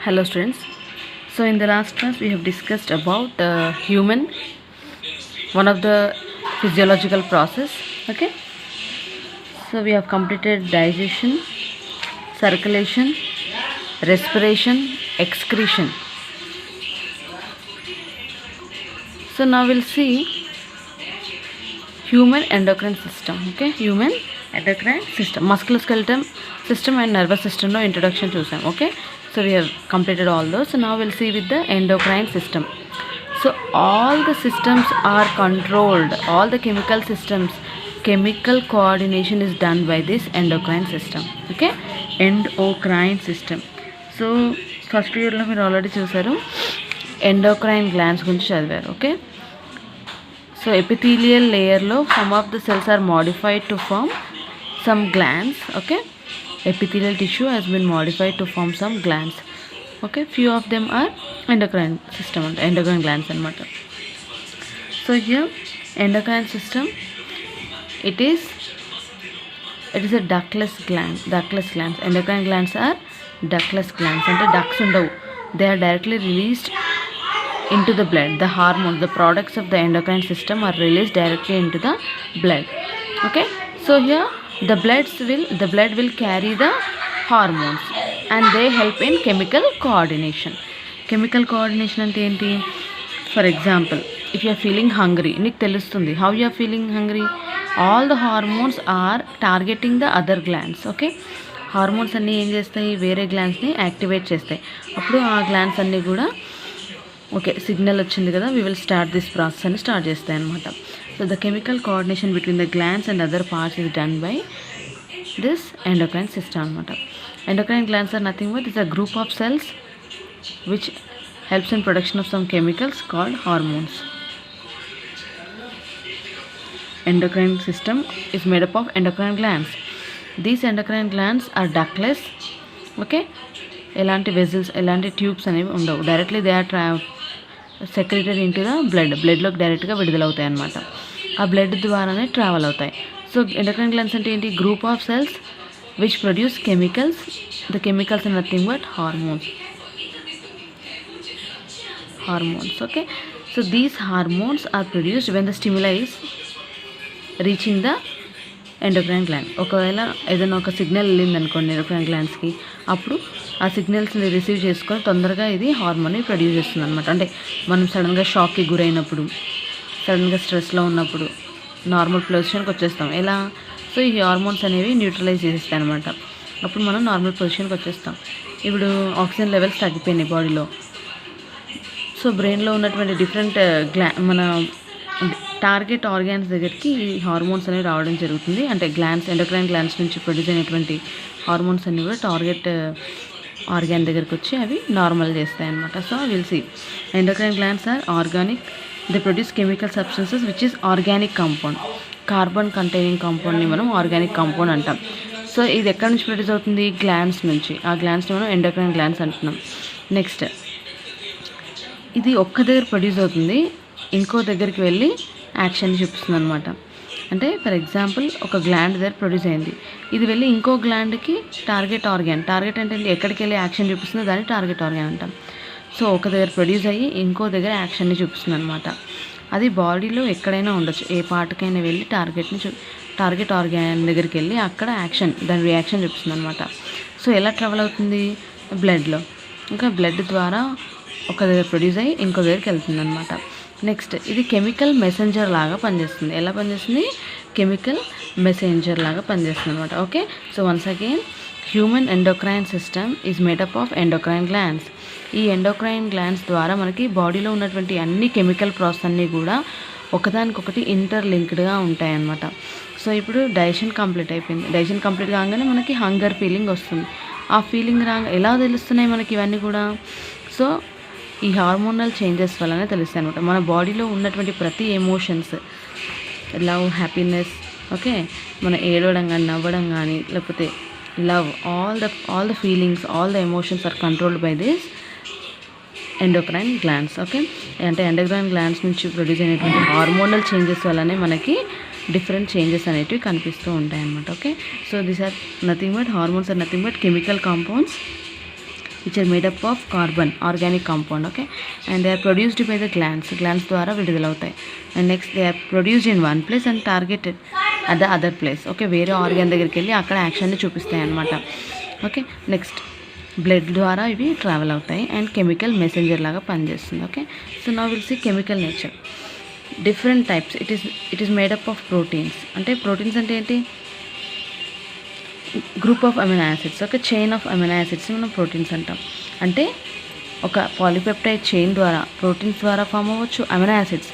Hello students. So in the last class we have discussed about human, one of the physiological process. Okay. So we have completed digestion, circulation, respiration, excretion. So now we'll see human endocrine system. Okay, human endocrine system, musculoskeletal system and nervous system no introduction chusam. Okay, so we have completed all those. So now we'll see with the endocrine system. So all the systems are controlled, all the chemical systems, chemical coordination is done by this endocrine system. Okay, endocrine system. So first ఇయర్లో మీరు already చూసారు, endocrine glands గురించి చదివారు. Okay, so epithelial లేయర్లో some of the cells are modified to form some glands. Okay, epithelial tissue has been modified to form some glands. Okay, few of them are endocrine system and endocrine glands anamata. So here endocrine system, it is a ductless glands. Endocrine glands are ductless glands, ante ducts undavu, they are directly released into the blood. The hormones, the products of the endocrine system are released directly into the blood. Okay, so here the blood will carry the hormones and they help in chemical coordination. Chemical coordination ante enti? For example, if you are feeling hungry, నీకు తెలుస్తుంది how you are feeling hungry. All the hormones are targeting the other glands. Okay, hormones అన్నీ ఏం చేస్తాయి, వేరే గ్లాండ్స్ని activate చేస్తాయి. అప్పుడు ఆ glands అన్నీ కూడా ఓకే సిగ్నల్ వచ్చింది కదా, we will start this process అని స్టార్ట్ చేస్తాయి అన్నమాట. So the chemical coordination between the glands and other parts is done by this endocrine system anamata. Endocrine glands are nothing but it's a group of cells which helps in production of some chemicals called hormones. Endocrine system is made up of endocrine glands. These endocrine glands are ductless. Okay, elanti vessels, elanti tubes అనేవి ఉండవు. Directly they are secreted into the బ్లడ్లోకి డైరెక్ట్గా విడుదలవుతాయి అన్నమాట. ఆ blood ద్వారానే travel అవుతాయి. So endocrine glands అంటే ఏంటి? Group of cells which produce chemicals. The chemicals are nothing but hormones. Okay, so these hormones are produced when the stimuli is reaching the endocrine gland. ఒకవేళ ఏదైనా ఒక signal వెళ్ళింది అనుకోండి endocrine గ్లాండ్స్కి, అప్పుడు ఆ సిగ్నల్స్ని receive చేసుకొని తొందరగా ఇది హార్మోన్ని ప్రొడ్యూస్ చేస్తుంది అనమాట. అంటే మనం సడన్గా షాక్కి గురైనప్పుడు, సడన్గా స్ట్రెస్లో ఉన్నప్పుడు నార్మల్ పొజిషన్కి వచ్చేస్తాం. ఎలా? సో ఈ హార్మోన్స్ అనేవి న్యూట్రలైజ్ చేసేస్తాయి అనమాట. అప్పుడు మనం నార్మల్ పొజిషన్కి వచ్చేస్తాం. ఇప్పుడు ఆక్సిజన్ లెవెల్స్ తగ్గిపోయినాయి బాడీలో. సో బ్రెయిన్లో ఉన్నటువంటి డిఫరెంట్ మన టార్గెట్ ఆర్గాన్స్ దగ్గరికి ఈ హార్మోన్స్ అనేవి రావడం జరుగుతుంది. అంటే గ్లాండ్స్, ఎండోక్రైన్ గ్లాండ్స్ నుంచి ప్రొడ్యూస్ అయినటువంటి హార్మోన్స్ అన్ని కూడా టార్గెట్ ఆర్గాన్ దగ్గరికి వచ్చి అవి నార్మల్ చేస్తాయి అన్నమాట. So will see endocrine glands are organic. They produce chemical substances which is organic compound. Carbon containing కాంపౌండ్ని మనం ఆర్గానిక్ కాంపౌండ్ అంటాం. సో ఇది ఎక్కడి నుంచి ప్రొడ్యూస్ అవుతుంది? గ్లాండ్స్ నుంచి. ఆ గ్లాండ్స్ని మనం ఎండోక్రైన్ గ్లాండ్స్ అంటున్నాం. నెక్స్ట్, ఇది ఒక్క దగ్గర ప్రొడ్యూస్ అవుతుంది, ఇంకో దగ్గరికి వెళ్ళి యాక్షన్ చూపిస్తుంది అనమాట. అంటే ఫర్ ఎగ్జాంపుల్ ఒక గ్లాండ్ దగ్గర ప్రొడ్యూస్ అయింది, ఇది వెళ్ళి ఇంకో గ్లాండ్కి టార్గెట్ అంటే ఎక్కడికి వెళ్ళి యాక్షన్ చూపిస్తుందో దాన్ని టార్గెట్ ఆర్గాన్ అంటాం. సో ఒక దగ్గర ప్రొడ్యూస్ అయ్యి ఇంకో దగ్గర యాక్షన్ని చూపిస్తుంది అనమాట. అది బాడీలో ఎక్కడైనా ఉండొచ్చు, ఏ పార్ట్కైనా వెళ్ళి టార్గెట్ ఆర్గాన్ దగ్గరికి వెళ్ళి అక్కడ యాక్షన్, దాని రియాక్షన్ చూపిస్తుంది అనమాట. సో ఎలా ట్రావెల్ అవుతుంది? బ్లడ్లో. ఇంకా బ్లడ్ ద్వారా ఒక దగ్గర ప్రొడ్యూస్ అయ్యి ఇంకో దగ్గరికి వెళ్తుంది అనమాట. నెక్స్ట్, ఇది కెమికల్ మెసెంజర్ లాగా పనిచేస్తుంది. ఎలా పనిచేస్తుంది? కెమికల్ మెసెంజర్ లాగా పనిచేస్తుంది అనమాట. Okay, so once again human endocrine system is made up of endocrine glands. ఈ ఎండోక్రైన్ గ్లాండ్స్ ద్వారా మనకి బాడీలో ఉన్నటువంటి అన్ని కెమికల్ ప్రాసెస్ అన్నీ కూడా ఒకదానికొకటి ఇంటర్లింక్డ్గా ఉంటాయన్నమాట. సో ఇప్పుడు డైజెషన్ కంప్లీట్ అయిపోయింది. డైజెషన్ కంప్లీట్ కాగానే మనకి హంగర్ ఫీలింగ్ వస్తుంది. ఆ ఫీలింగ్ ఎలా తెలుస్తున్నాయి మనకి ఇవన్నీ కూడా? సో ఈ హార్మోనల్ చేంజెస్ వల్లనే తెలుస్తాయి అనమాట. మన బాడీలో ఉన్నటువంటి ప్రతి ఎమోషన్స్, లవ్, హ్యాపీనెస్, ఓకే, మన ఏడవడం కానీ నవ్వడం కానీ లేకపోతే love, all the feelings, all the emotions are controlled by this endocrine glands. Okay, అంటే ఎండోక్రైన్ గ్లాండ్స్ నుంచి ప్రొడ్యూస్ అయినటువంటి హార్మోనల్ చేంజెస్ వల్లనే మనకి డిఫరెంట్ చేంజెస్ అనేటివి కనిపిస్తూ ఉంటాయి అన్నమాట. Okay, so these are nothing but hormones are nothing but chemical compounds which are made up of carbon organic compound. Okay, and they are produced by the glands ద్వారా విడుదలవుతాయి. And next they are produced in one place and targeted at the other place. Okay, వేరే organ దగ్గరికి వెళ్ళి అక్కడ యాక్షన్ని చూపిస్తాయి అన్నమాట. Okay, next blood ద్వారా ఇవి ట్రావెల్ అవుతాయి అండ్ కెమికల్ మెసెంజర్ లాగా పనిచేస్తుంది. Okay, so now will see chemical nature. Different types. It is made up of proteins. అంటే ప్రోటీన్స్ అంటే ఏంటి? Group of amino acids. Okay, chain of amino యాసిడ్స్ని మనం ప్రోటీన్స్ అంటాం. అంటే ఒక పాలిపెప్టైడ్ చైన్ ద్వారా ప్రోటీన్స్ ద్వారా ఫామ్ అవ్వచ్చు, amino acids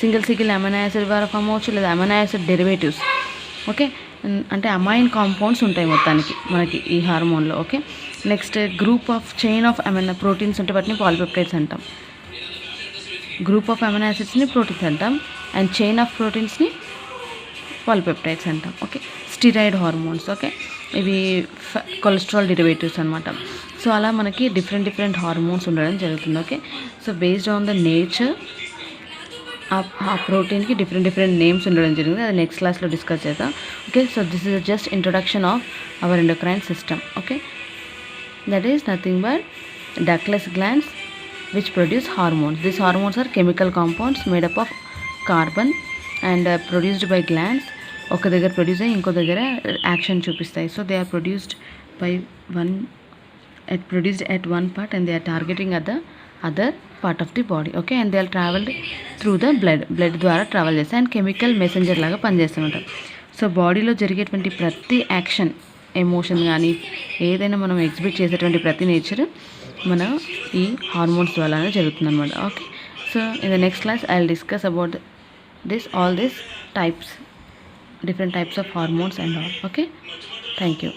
single amino acid ద్వారా ఫామ్ అవ్వచ్చు, లేదా అమినో యాసిడ్ డెరివేటివ్స్. ఓకే, అంటే అమైన్ కాంపౌండ్స్ ఉంటాయి మొత్తానికి మనకి ఈ హార్మోన్లో. Okay, next group of chain of amino proteins ఉంటే వాటిని పాలిపెప్టైడ్స్ అంటాం. గ్రూప్ ఆఫ్ అమినో యాసిడ్స్ని ప్రోటీన్స్ అంటాం అండ్ చైన్ ఆఫ్ ప్రోటీన్స్ని పాలిపెప్టైడ్స్ అంటాం. Okay, steroid hormones. ఓకే, ఇవి కొలెస్ట్రాల్ డెరివేటివ్స్ అనమాట. సో అలా మనకి డిఫరెంట్ హార్మోన్స్ ఉండడం జరుగుతుంది. Okay, so based on the nature ఆ ప్రోటీన్కి డిఫరెంట్ నేమ్స్ ఉండడం జరిగింది. అది నెక్స్ట్ క్లాస్లో డిస్కస్ చేద్దాం. Okay, so this is just introduction of our endocrine system. Okay, that is nothing but ductless glands which produce hormones. These hormones are chemical compounds made up of carbon and produced by glands. ఒక దగ్గర produce అయ్యి ఇంకో దగ్గర action చూపిస్తాయి. So they are produced at one part and they are targeting at the other part of the body. Okay, and they are traveled through the blood ద్వారా travel చేస్తాయి and chemical messenger లాగా పనిచేస్తుంటారు. So బాడీలో జరిగేటువంటి ప్రతి action, emotion కానీ ఏదైనా మనం exhibit చేసేటువంటి ప్రతి నేచర్ మన ఈ హార్మోన్స్ ద్వారానే జరుగుతుంది అనమాట. Okay, so in the next class I will discuss about all these types, different types of hormones and all. Okay, thank you.